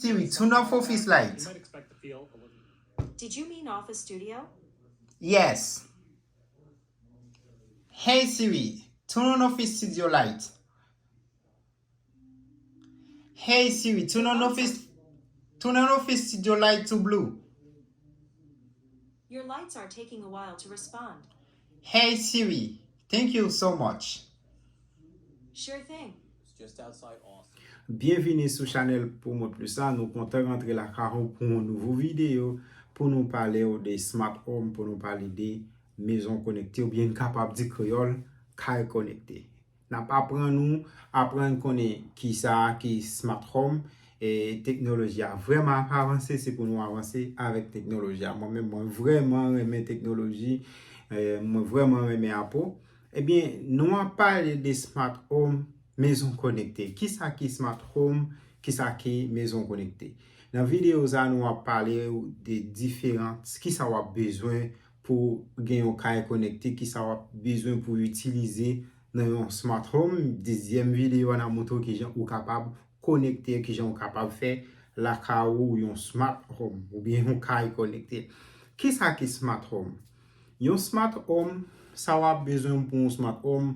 Siri, turn off office light. Did you mean Office Studio? Yes. Hey Siri, turn on office studio light. Hey Siri, turn on office studio light to blue. Your lights are taking a while to respond. Hey Siri, thank you so much. Sure thing. It's just outside Austin. Bienvenue sur Chanel pour moi plus ça. Nous comptons rentrer la carreau pour une nouvelle vidéo pour nous parler des smart home, pour nous parler des maisons connectées ou bien capable de créole car connecté. N'a pas apprendre connaître qui ça qui smart home et technologie a vraiment avancé, c'est pour nous avancer avec technologie. Moi-même moi vraiment aimer technologie, moi vraiment aimer Apple. Eh bien, nous on parle des smart home maison connectée. Qui ça qui smart home, qui ça qui maison connectée. Dans la vidéo ça nous a parlé des différentes qui ça a besoin pour gagner un cas connecté, qui ça a besoin pour utiliser dans un smart home. Deuxième vidéo on a montré que gens ou capable connecter, que gens capable faire la cas ou un smart home ou bien un cas connecté. Qui ça qui smart home? Un smart home ça a besoin pour un smart home.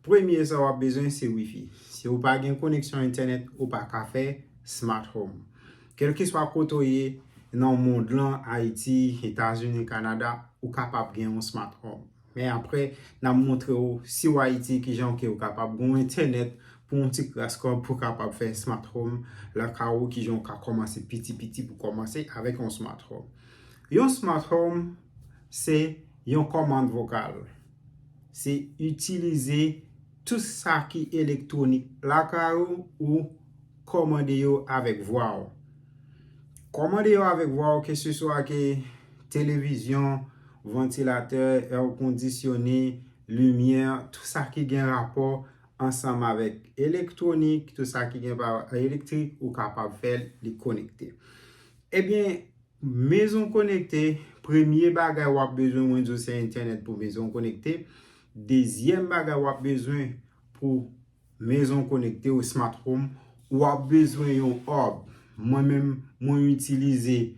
Premier, ça va besoin c'est Wi-Fi. Si vous pas une connexion internet ou pas qu'à faire smart home. Quel que soit côté dans le monde là, Haïti, États-Unis, Canada, ou capable gagner un smart home. Mais après, n'a montré si ou Haïti qui gens qui est capable gagner internet pour un petit crascore pour capable faire smart home, la kao qui gens ka commencer petit pour commencer avec un smart home. Un smart home c'est une commande vocale. C'est utiliser tout ça qui est électronique, la carreau ou commander avec voix. Commander avec voix, que ce soit que télévision, ventilateur, air conditionné, lumière, tout ça qui a un rapport ensemble avec électronique, tout ça qui a par électrique ou capable de faire les connecter. Eh bien, maison connectée, premier bagage ou a besoin de c'est internet pour maison connectée. Deuxième bagage ou a besoin pour maison connectée ou smart home ou a besoin d'un hub. Moi-même, moi utiliser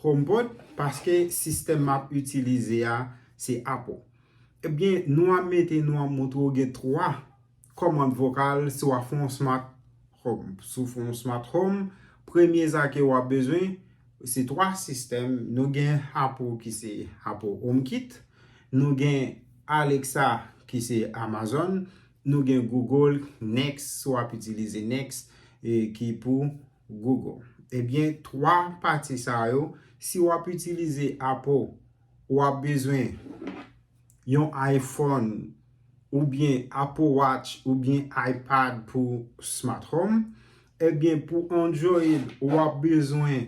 HomePod parce que système m'a utilisé c'est Apple. Eh bien, nous a montré trois commandes vocales sur fond smart home. Sur fond smart home, premier ça que vous avez besoin, c'est trois systèmes. Nous avons Apple qui c'est Apple HomeKit, nous avons Alexa qui c'est Amazon, nous avons Google Next, soit utiliser Next qui pour Google. Eh bien, trois parties ça yo, si vous utilisez Apple, vous avez besoin d'un iPhone ou bien Apple Watch ou bien iPad pour smart home. Eh bien, pour Android, vous avez besoin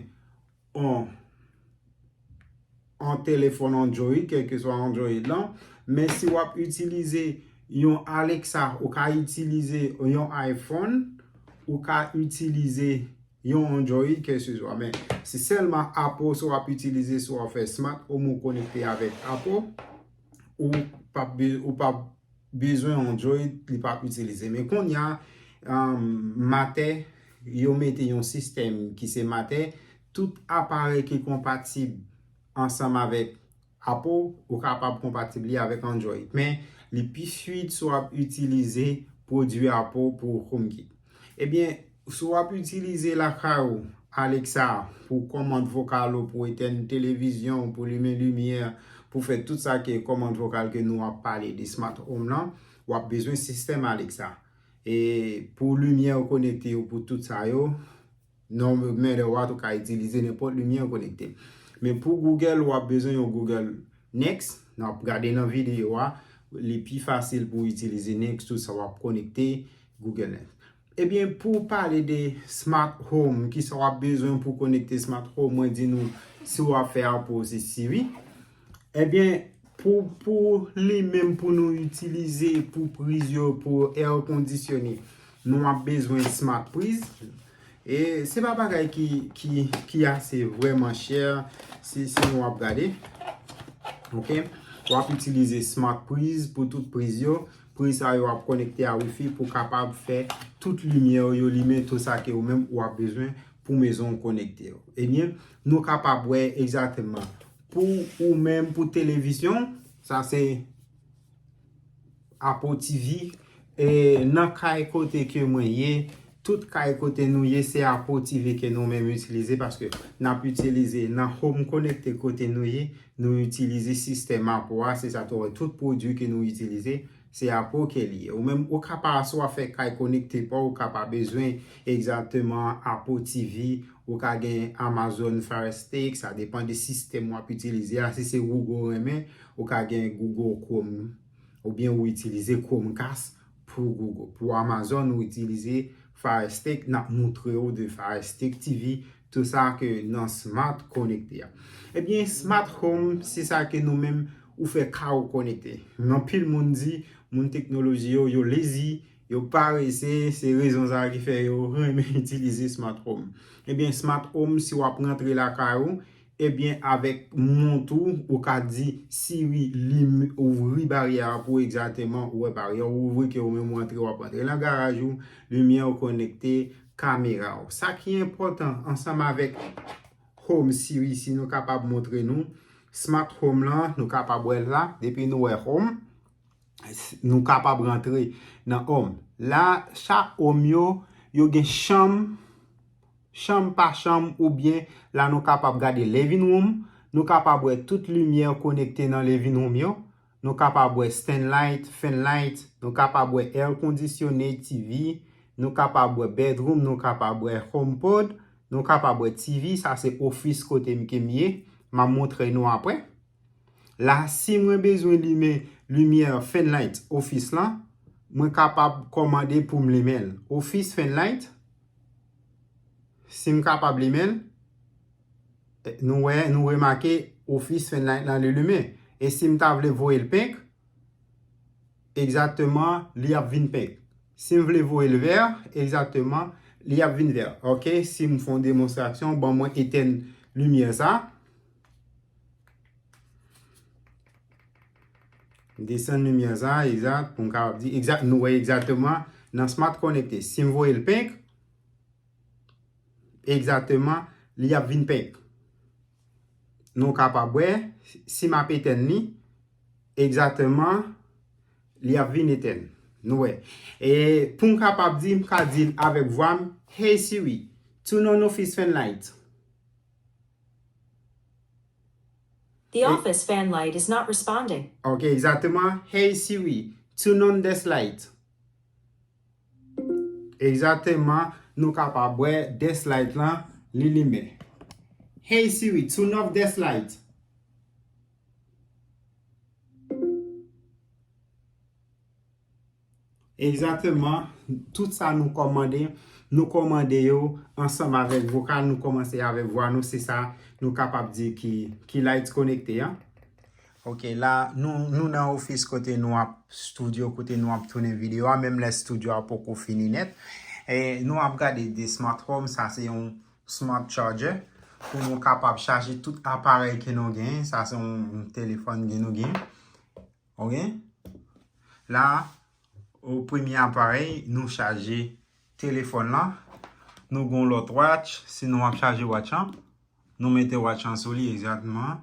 un téléphone Android, quel que soit Android là. Mais si vous utilisez un Alexa, vous pouvez utiliser un iPhone, ou pouvez utiliser un Android, quel que ce soit. Mais c'est seulement Apple, si vous utilisez sur faire smart, ou vous connecter avec Apple, ou pas besoin Android, il pas utiliser. Mais quand il y a matin, vous mettez un système qui c'est matin, tout appareil qui est compatible ensemble avec Apple ou capable compatible avec Android. Mais les plus fluides soit utiliser produit Apple pour HomeKit. Eh bien, soit utiliser la carreau Alexa pour commande vocale, pour éteindre une télévision, pour allumer lumière, pour faire tout ça qui est commande vocale que nous avons parlé des smart home là, ou a besoin de système Alexa. Et pour lumière connectée ou pour tout ça non mais le ou ka utiliser n'importe lumière connectée. Mais pour Google, ou a besoin de Google Next. Nous avons regardé dans la vidéo, les plus faciles pour utiliser Next, tout ça va connecter Google Next. Eh bien, pour parler de smart home, qui sera besoin pour connecter smart home, moi dis nous si on va faire pour Siri. Eh bien, pour les mêmes pour nous utiliser pour prise pour air conditionné, nous avons besoin de smart prise. Et c'est pas pareil qui a c'est vraiment cher si nous regardez. OK, on va utiliser smart prise pour toute prise prise sa yo ap connecté à Wi-Fi pour capable faire toute lumière yo li tout ça que ou même ou a besoin pour maison connectée. Eh bien, nous capable ouais exactement pour ou même pour télévision, ça c'est Apple TV et nan kay côté que moi yé tout kay côté nous yé c'est Apple TV que nous même utiliser parce que n'a pu utiliser nan home connecté côté nous yé nous utiliser système Apple c'est ça tout produit que nous utiliser c'est Apple qui est lié ou même au capable soit fait kay connecté pas ou capable besoin exactement Apple TV ou ka gen Amazon Fire Stick ça dépend des systèmes ou utiliser si c'est Google ou ka gen Google Chrome ou bien ou utiliser Chromecast pour Google. Pour Amazon, ou utiliser Fire Stick, n'a montré de Fire Stick TV, tout ça que dans Smart Connecté. Eh bien, Smart Home, c'est ça que nous-mêmes ou fait ka ou connecté. Non pile monde dit, mon technologie yo lazy, yo paresseux, c'est raison ça qui fait yo remet utiliser Smart Home. Eh bien, Smart Home, si ou ap rentre la ka ou, eh bien, avec mon tour, ou ka dit Siri ouvri barrière pour exactement ou barrière ouvri que ou même rentrer ou rentrer dans garage ou lumière connectée caméra. Ça qui est important ensemble avec Home Siri si nous capable montrer nous Smart Home là, nous capable là depuis nous Home nous capable rentrer dans Home. Là chaque Home yo gen chambre par chambre ou bien là nous capable garder living room, nous capable toute lumière connectée dans living room yo, nous capable stand light, fan light, nous capable air conditionné, TV, nous capable bedroom, nous capable HomePod, nous capable TV, ça c'est office côté mieux, m'a montrer nous après. Là si moi besoin lumière fan light office là, moi capable commander pour me l'email. Office fan light si je suis capable de l'email, nous remarquons Office fait dans le lumière. Et si je veux voir le pink, exactement, il y a 20 pink. Si je veux voir le vert, exactement, il y a 20 vert. Ok, si je fais une démonstration, bon, moi, éteindre lumière ça. Descendre lumière ça, exact, pour me dire, exact, nous voyons exactement dans Smart Connecté. Si je vois le pink, exactement, il y a 20 pink. Nous capable si ma péten ni exactement il y a 20 éteint. Nous et pour capable dire avec voix hey Siri, turn on office fan light. The office fan light is not responding. OK, exactement. Hey Siri, turn on this light. Exactement, nous capable this light là li lumière. Hey Siri, turn off this light. Exactement, tout ça nous commander ensemble avec vocal, nous commencer avec voix, nous c'est ça, nous capable de dire qui light connecté. Hein? Ok, là, nous dans office côté nous studio côté nous tourner vidéo, même les studios pour qu'on fini net. Et nous avons regardé des smart home, ça c'est un smart charger. Pour nous capable charger tout appareil que nous gagnons, ça c'est un téléphone que nous gagnons. OK? Là, au premier appareil, nous charger téléphone là. Nous avons l'autre watch, si nous avons chargé watch, nous mettons watch en soli exactement.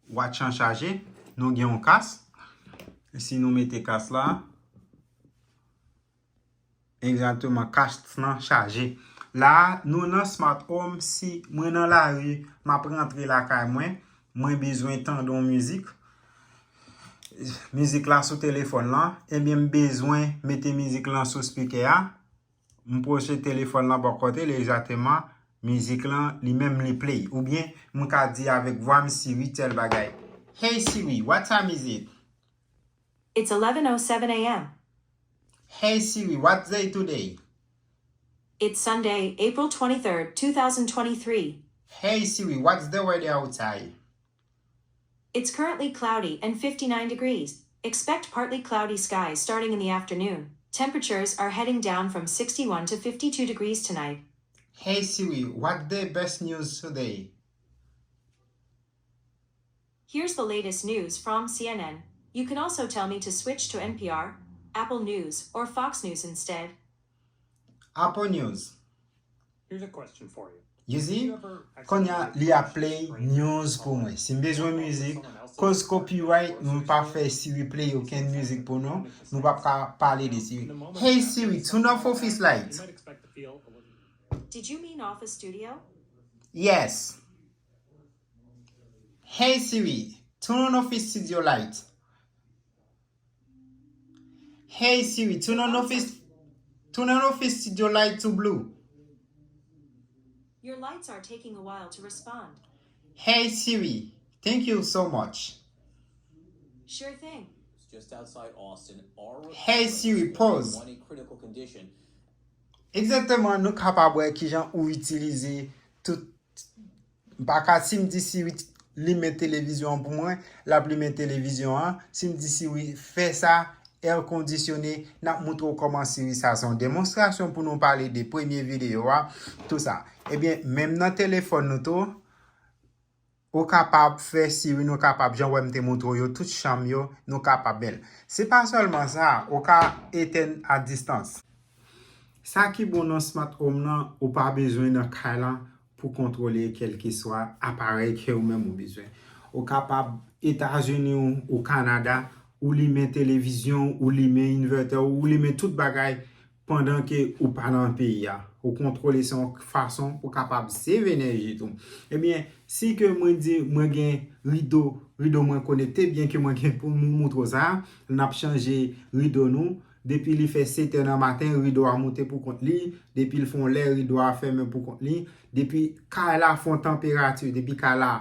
Watch en chargé, nous avons un casque. Si nous mettons casque là, exactement, casque là chargé. Là, nous dans Smart Home, si moi dans la rue, m'a rentrer la caille moi besoin d'entendre musique. Musique là sur téléphone là, et bien besoin mettre musique là sur speaker. M'proche téléphone là par côté exactement musique là lui-même les play ou bien mon ka dit avec voix Siri tel bagay. Hey Siri, what time is it? It's 11:07 a.m. Hey Siri, what day today? It's Sunday, April 23rd, 2023. Hey Siri, what's the weather outside? It's currently cloudy and 59 degrees. Expect partly cloudy skies starting in the afternoon. Temperatures are heading down from 61 to 52 degrees tonight. Hey Siri, what's the best news today? Here's the latest news from CNN. You can also tell me to switch to NPR, Apple News, or Fox News instead. Apple News. Here's a question for you. You Have see? you ever Kon ya accidentally li a pushed play screen news pou on mwen. Si mbezwen someone müzik, else's cause car, copyright, grocery nou pa store? fè Siri play aucun music pou nou. Nou pa Now, ka pale de in Siri. the moment Hey after Siri, something turn off like office that, lights. You might expect to feel a little Did you mean Office Studio? Yes. Hey Siri, turn on office studio light. Hey Siri, turn on office studio light to blue. Your lights are taking a while to respond. Hey Siri, thank you so much. Sure thing. Just outside Austin are Hey Siri, pause. one in critical condition. Exactement, nou kapab wè ki jan ou utilize tout. Baka si m di Siri li men televizyon pou mwen, la pli men televizyon an. Si m di Siri fè sa, air conditionné, nan moutro koman Siri sa son demonstrasyon pou nou pale de premier video a, tout sa. Ebyen, menm nan telefon nou to, ou kapab fè Siri nou kapab jan wè mte moutro yo, tout cham yo, nou kapab bel. Se pa solman sa, ou ka eten a distans. Sa ki bon nan smart home nan, ou pa bezwen nan kailan pou kontrole kel ki swa aparey ke ou men ou bezwen. Ou kapab Etats-Unis ou Kanada, ou li men televizyon, ou li men inverter, ou li men tout bagay pendant ke ou pa nan peyi ya. Ou kontrole son fason pou kapab save enerji tou. Ebyen, si ke mwen di mwen gen rido mwen konekte, bien ke mwen gen pou mwen moutro sa, nap chanje rido nou. Depi li fè 7 nan matin, rido a monte pou kont li. Depi li fon lè, rido a fèmè pou kont li. Depi ka la fon temperature, depi ka la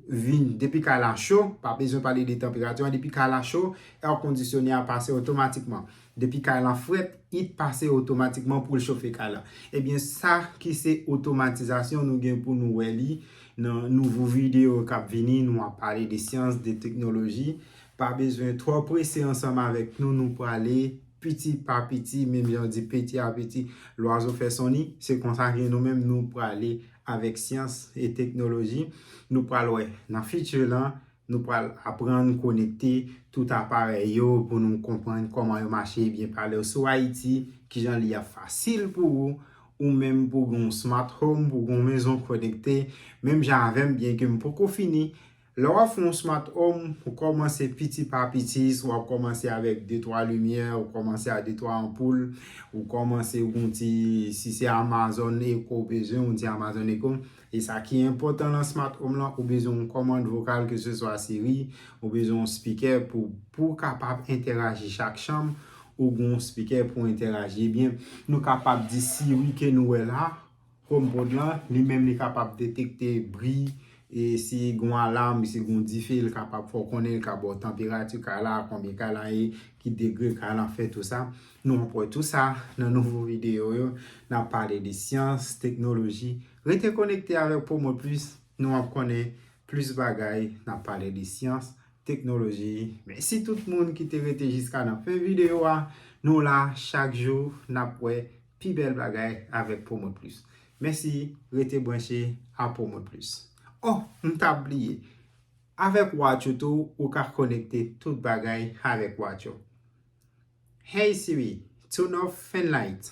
vin, depi ka la chaud, pa bezon pale de temperature, depi ka la chaud, air conditionné a pase otomatikman. Depi ka la fret, it pase otomatikman pou l chauffe ka la. Ebyen sa ki se otomatizasyon nou gen pou nou wè li. Nan nouvo video kap vini, nou a pale de science, de teknoloji. Pa bezwen tro prese ansama avèk nou pou ale petit pa petit, mèm jan di petit a petit, l'oiseau fè son nid. Se konsakre nou mèm nou pou ale avèk science et teknoloji. Nou pou ale nan future lan, nou pou ale apren konekte tout aparey yo pou nou kompren koman yo mache bien pale ou sou Haiti ki jan li a fasil pou ou mèm pou gon smart home, pou gon mezon konekte. Mèm jan avèm bien ke m pou ko fini. Lò wap fon smart home, ou komanse piti pa piti, ou wap komanse avèk 2-3 lumiè, ou komanse a 2-3 ampoule, ou komanse ou konti, si se Amazon Echo bezon, ou ti Amazon Echo. E sa ki important nan smart home lan, ou bezon komande vokal ke se so a Siri, ou bezon speaker pou kapab interagi chak chanm, ou gon speaker pou interagi. Ebyen, nou kapab di Siri ke nou wè la, kom bod lan, li menm li kapab detekte bri, e si gon alarm, si gon difil kapap fò konen kabo temperatu ka la, konbien ka la e, ki degre ka la fè tout sa. Nou anpwè tout sa nan nouvo video yo, nan pale de science, teknoloji. Rete konekte avèk Pomo Plus, nou ap konen plus bagay nan pale de science, teknoloji. Mersi tout moun ki te rete jiska nan fè video a. Nou la chak jou nan pwè pi bel bagay avèk Pomo Plus. Mersi, rete branche a Pomo Plus. Oh, m'tabliye. Avèk Wacho tou, ou ka konekte tout bagay avèk Wacho. Hey Siri, turn off fan light.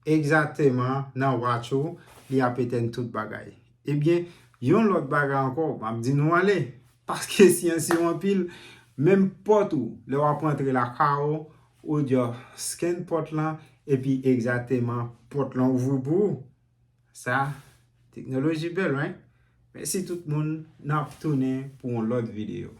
Exactement nan Wacho, li apeten tout bagay. Ebyen, yon lot bagay anko, map di nou ale. Paske si yon pil, menm pot ou, le wap rentre la ka ou diyo scan pot lan, epi exactement pot lan ouvre pou. Sa, teknoloji bel, right? Mersi tout moun, nap toune pou l'autre video.